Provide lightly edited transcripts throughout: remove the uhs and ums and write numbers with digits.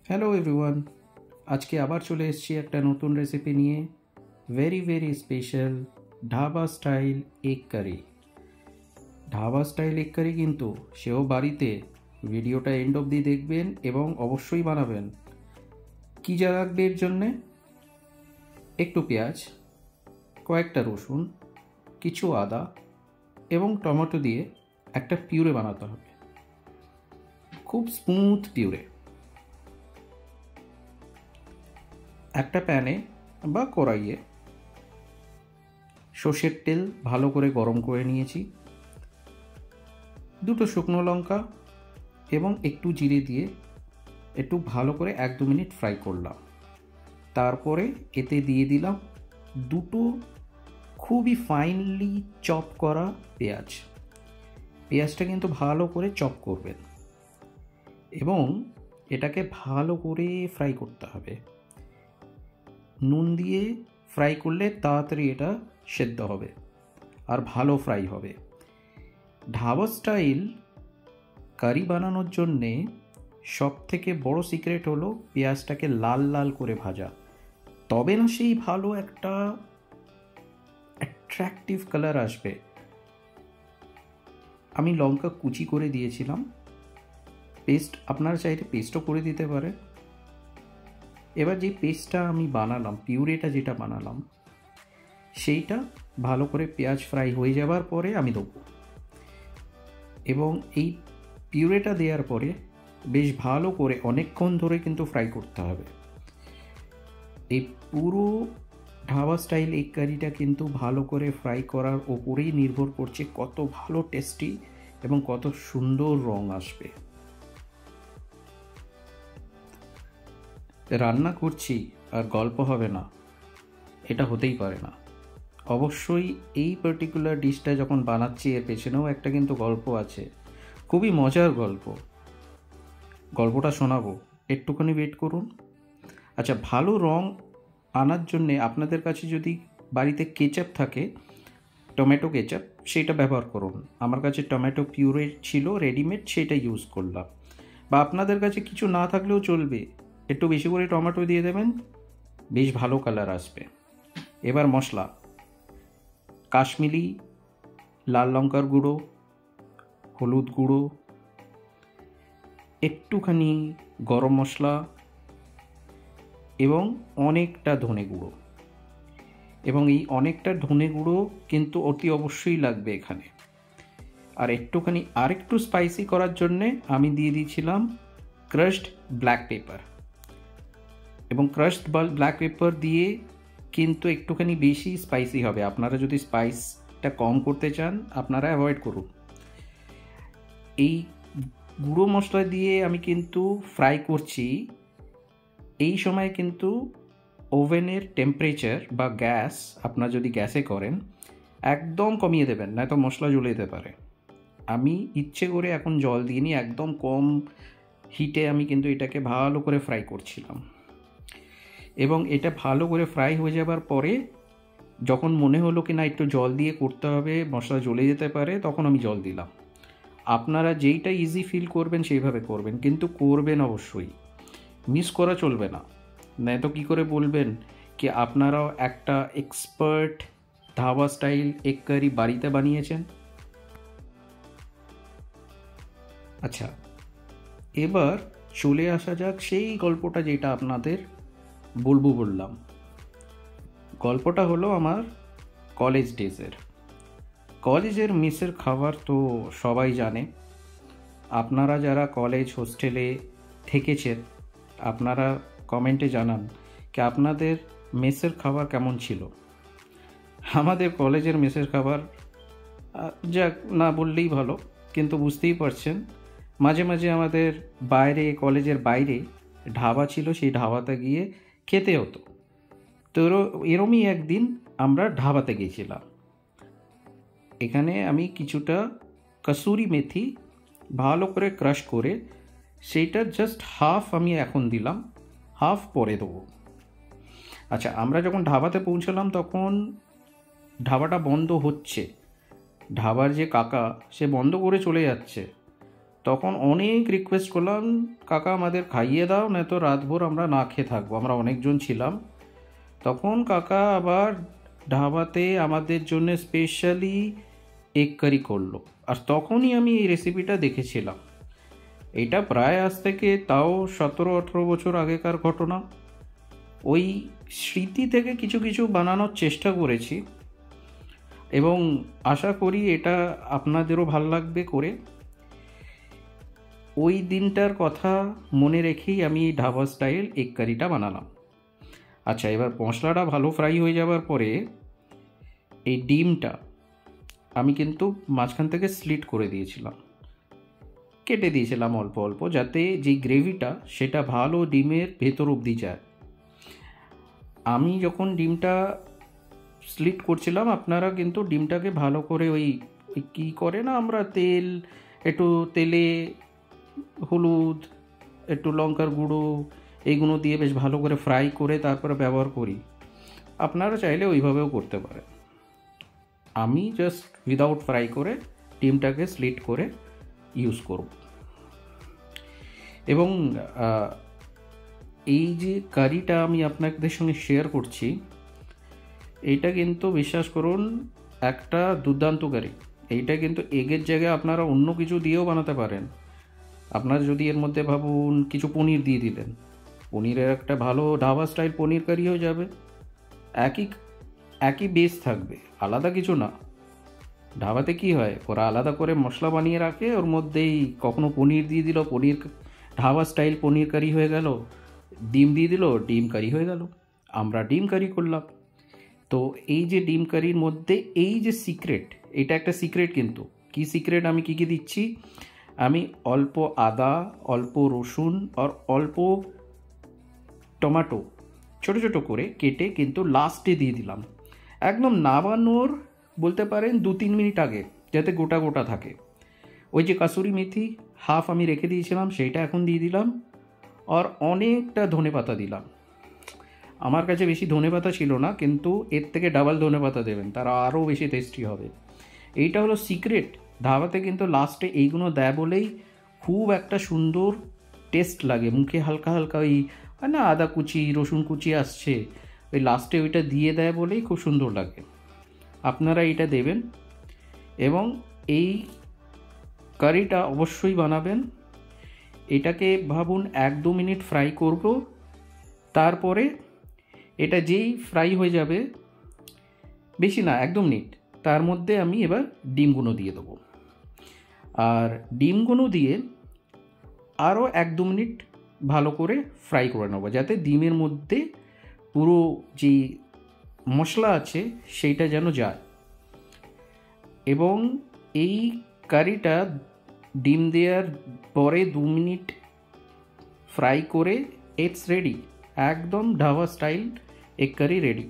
Hello everyone, আজকে আবার চলে এসেছি একটা নতুন রেসিপি নিয়ে। Very special dhaba style egg curry. Dhaba style egg curry কিন্তু সেও বাড়িতে। ভিডিওটা এন্ড অবধি দেখবেন এবং অবশ্যই বানাবেন। কী যা লাগবে এর জন্যে? একটু পেঁয়াজ, কয়েকটা রসুন, কিছু আদা এবং টমেটো দিয়ে একটা পিউরে বানাতে হবে, খুব স্মুথ পিউরে। একটা প্যানে বা কড়াইয়ে সর্ষের তেল ভালো করে গরম করে নিয়েছি, দুটো শুকনো লঙ্কা এবং একটু জিরে দিয়ে একটু ভালো করে 1-2 মিনিট ফ্রাই করলাম। তারপরে এতে দিয়ে দিলাম দুটো খুবই ফাইনলি চপ করা পেঁয়াজ। পেঁয়াজটা কিন্তু ভালো করে চপ করবেন এবং এটাকে ভালো করে ফ্রাই করতে হবে। নুন দিয়ে ফ্রাই করলে তাড়াতাড়ি এটা সেদ্ধ হবে আর ভালো ফ্রাই হবে। ঢাবা স্টাইল কারি বানানোর জন্যে সবথেকে বড় সিক্রেট হলো পেঁয়াজটাকে লাল লাল করে ভাজা, তবে না সেই ভালো একটা অ্যাট্রাকটিভ কালার আসবে। আমি লঙ্কা কুচি করে দিয়েছিলাম, পেস্ট আপনারা চাইলে পেস্টও করে দিতে পারে। এবার যে পেস্টটা আমি বানালাম, পিউরেটা যেটা বানালাম, সেইটা ভালো করে পেঁয়াজ ফ্রাই হয়ে যাবার পরে আমি দেবো এবং এই পিউরেটা দেওয়ার পরে বেশ ভালো করে অনেকক্ষণ ধরে কিন্তু ফ্রাই করতে হবে। এই পুরো ঢাবা স্টাইল এগ কারিটা কিন্তু ভালো করে ফ্রাই করার ওপরেই নির্ভর করছে কত ভালো টেস্টি এবং কত সুন্দর রং আসবে। রান্না করছি আর গল্প হবে না, এটা হতেই পারে না। অবশ্যই এই পার্টিকুলার ডিশটা যখন বানাচ্ছি এর পেছনেও একটা কিন্তু গল্প আছে, খুবই মজার গল্প। গল্পটা শোনাবো, একটুখানি ওয়েট করুন। আচ্ছা, ভালো রং আনার জন্যে আপনাদের কাছে যদি বাড়িতে কেচাপ থাকে, টমেটো কেচাপ, সেটা ব্যবহার করুন। আমার কাছে টমেটো পিউরে ছিল রেডিমেড, সেটা ইউজ করলাম। বা আপনাদের কাছে কিছু না থাকলেও চলবে, একটু বেশি করে টমেটো দিয়ে দেবেন, বেশ ভালো কালার আসবে। এবার মশলা: কাশ্মীরি লাল লঙ্কার গুঁড়ো, হলুদ গুঁড়ো, একটুখানি গরম মশলা এবং অনেকটা ধনে গুঁড়ো। এবং এই অনেকটা ধনে গুঁড়ো কিন্তু অতি অবশ্যই লাগবে এখানে। আর একটুখানি আরেকটু স্পাইসি করার জন্যে আমি দিয়ে দিয়েছিলাম ক্রাশড ব্ল্যাক পেপার। এবং ক্রাশড ব্ল্যাক পেপার দিয়ে কিন্তু একটুখানি বেশি স্পাইসি হবে। আপনারা যদি স্পাইসটা কম করতে চান আপনারা অ্যাভয়েড করুন। এই গুঁড়ো মশলা দিয়ে আমি কিন্তু ফ্রাই করছি। এই সময় কিন্তু ওভেনের টেম্পারেচার বা গ্যাস, আপনারা যদি গ্যাসে করেন, একদম কমিয়ে দেবেন, নয়তো মশলা জ্বলে যেতে পারে। আমি ইচ্ছে করে এখন জল দিইনি, একদম কম হিটে আমি কিন্তু এটাকে ভালো করে ফ্রাই করছিলাম। এবং এটা ভালো করে ফ্রাই হয়ে যাবার পরে যখন মনে হলো কি না একটু জল দিয়ে করতে হবে, মশলা জ্বলে যেতে পারে, তখন আমি জল দিলাম। আপনারা যেইটা ইজি ফিল করবেন সেইভাবে করবেন, কিন্তু করবেন অবশ্যই, মিস করা চলবে না। নয়তো কী করে বলবেন কি আপনারাও একটা expert dhaba style egg curry বাড়িতে বানিয়েছেন। আচ্ছা, এবার চলে আসা যাক সেই গল্পটা যেটা আপনাদের বললাম। গল্পটা হলো আমার কলেজ ডেজের। কলেজের মেসের খাবার তো সবাই জানে। আপনারা যারা কলেজ হোস্টেলে থেকেছেন আপনারা কমেন্টে জানান কি আপনাদের মেসের খাবার কেমন ছিল। আমাদের কলেজের মেসের খাবার যাক না বললেই ভালো, কিন্তু বুঝতেই পারছেন মাঝে মাঝে আমাদের বাইরে, কলেজের বাইরে ধাবা ছিল, সেই ধাবাতে গিয়ে খেতে হতো। তো এরমই একদিন আমরা ধাবাতে গিয়েছিলাম। এখানে আমি কিছুটা কসুরি মেথি ভালো করে ক্রাশ করে সেইটা জাস্ট হাফ আমি এখন দিলাম, হাফ পরে দেবো। আচ্ছা, আমরা যখন ধাবাতে পৌঁছলাম তখন ধাবাটা বন্ধ হচ্ছে। ধাবার যে কাকা সে বন্ধ করে চলে যাচ্ছে। তখন অনেক রিকোয়েস্ট করলাম, কাকা আমাদের খাইয়ে দাও, নয়তো রাতভর আমরা না খেয়ে থাকবো, আমরা অনেকজন ছিলাম। তখন কাকা আবার ধাবাতে আমাদের জন্য স্পেশালি এগ কারি করলো, আর তখনই আমি এই রেসিপিটা দেখেছিলাম। এটা প্রায় আজ থেকে তাও 17-18 বছর আগেকার ঘটনা। ওই স্মৃতি থেকে কিছু কিছু বানানোর চেষ্টা করেছি, এবং আশা করি এটা আপনাদেরও ভাল লাগবে করে। ওই দিনটার কথা মনে রেখেই আমি ধাবা স্টাইল এগ কারিটা বানালাম। আচ্ছা, এবার মশলাটা ভালো ফ্রাই হয়ে যাওয়ার পরে এই ডিমটা আমি কিন্তু মাঝখান থেকে স্লিট করে দিয়েছিলাম, কেটে দিয়েছিলাম অল্প অল্প, যাতে যে গ্রেভিটা সেটা ভালো ডিমের ভেতর অবধি যায়। আমি যখন ডিমটা স্লিট করছিলাম, আপনারা কিন্তু ডিমটাকে ভালো করে ওই কী করে না, আমরা একটু তেলে হলুদ, একটু লঙ্কার গুঁড়ো, এইগুলো দিয়ে বেশ ভালো করে ফ্রাই করে তারপরে ব্যবহার করি। আপনারা চাইলে ওইভাবেও করতে পারেন। আমি জাস্ট উইদাউট ফ্রাই করে ডিমটাকে স্লিট করে ইউজ করব। এবং এই যে কারিটা আমি আপনাদের সঙ্গে শেয়ার করছি, এইটা কিন্তু বিশ্বাস করুন একটা দুর্দান্ত কারি। এইটা কিন্তু এগের জায়গায় আপনারা অন্য কিছু দিয়েও বানাতে পারেন। আপনারা যদি এর মধ্যে ভাবুন কিছু পনির দিয়ে দিলেন, পনিরের একটা ভালো ধাবা স্টাইল পনির কারি হয়ে যাবে। একই বেস থাকবে, আলাদা কিছু না। ধাবাতে কি হয়, ওরা আলাদা করে মশলা বানিয়ে রাখে, ওর মধ্যেই কখনো পনির দিয়ে দিল, পনির ধাবা স্টাইল পনির কারি হয়ে গেল, ডিম দিয়ে দিল, ডিম কারি হয়ে গেল। আমরা ডিম কারি করলাম। তো এই যে ডিম কারির মধ্যে এই যে সিক্রেট, এটা একটা সিক্রেট। কিন্তু কি সিক্রেট, আমি কি দিচ্ছি, আমি অল্প আদা, অল্প রসুন আর অল্প টমেটো ছোটো ছোটো করে কেটে কিন্তু লাস্টে দিয়ে দিলাম, একদম নামানোর বলতে পারেন 2-3 মিনিট আগে, যাতে গোটা গোটা থাকে। ওই যে কাসুরি মেথি হাফ আমি রেখে দিয়েছিলাম, সেইটা এখন দিয়ে দিলাম, আর অনেকটা ধনেপাতা দিলাম। আমার কাছে বেশি ধনেপাতা ছিল না, কিন্তু এর থেকে ডাবল ধনেপাতা দেবেন, তারা আরও বেশি টেস্টি হবে। এইটা হলো সিক্রেট। ধাবাতে কিন্তু লাস্টে এইগুলো দেয় বলেই খুব একটা সুন্দর টেস্ট লাগে মুখে, হালকা হালকা ওই না আদা কুচি রসুন কুচি আসছে, ওই লাস্টে ওইটা দিয়ে দেয় বলেই খুব সুন্দর লাগে। আপনারা এইটা দেবেন, এবং এই কারিটা অবশ্যই বানাবেন। এটাকে ভাবুন 1-2 মিনিট ফ্রাই করব, তারপরে এটা যেই ফ্রাই হয়ে যাবে, বেশি না 1-2 মিনিট, তার মধ্যে আমি এবার ডিমগুলো দিয়ে দেবো। আর ডিমগুলো দিয়ে আরও 1-2 মিনিট ভালো করে ফ্রাই করে নেবো, যাতে ডিমের মধ্যে পুরো যে মশলা আছে সেইটা যেন যায়। এবং এই কারিটা ডিম দেওয়ার পরে 2 মিনিট ফ্রাই করে ইটস রেডি, একদম dhaba style egg curry ready.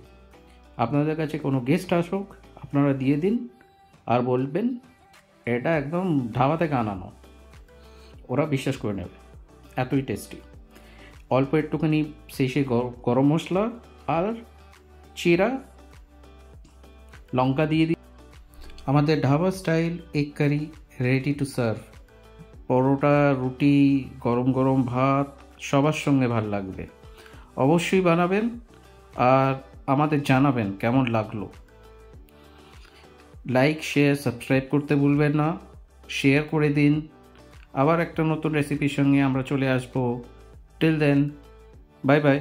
আপনাদের কাছে কোনো গেস্ট আসুক, আপনারা দিয়ে দিন আর বলবেন এটা একদম ধাবা থেকে আনানো, ওরা বিশ্বাস করে নেবে, এতই টেস্টি। অল্প একটুখানি শেষে গরম মশলা আর চিরা লঙ্কা দিয়ে দিই। আমাদের dhaba style egg curry ready to serve. Paratha, রুটি, গরম গরম ভাত সবার সঙ্গে ভাল লাগবে। অবশ্যই বানাবেন আর আমাদের জানাবেন কেমন লাগলো। লাইক, শেয়ার, সাবস্ক্রাইব করতে ভুলবেন না, শেয়ার করে দিন। আবার একটা নতুন রেসিপির সঙ্গে আমরা চলে আসবো। Till then, bye by.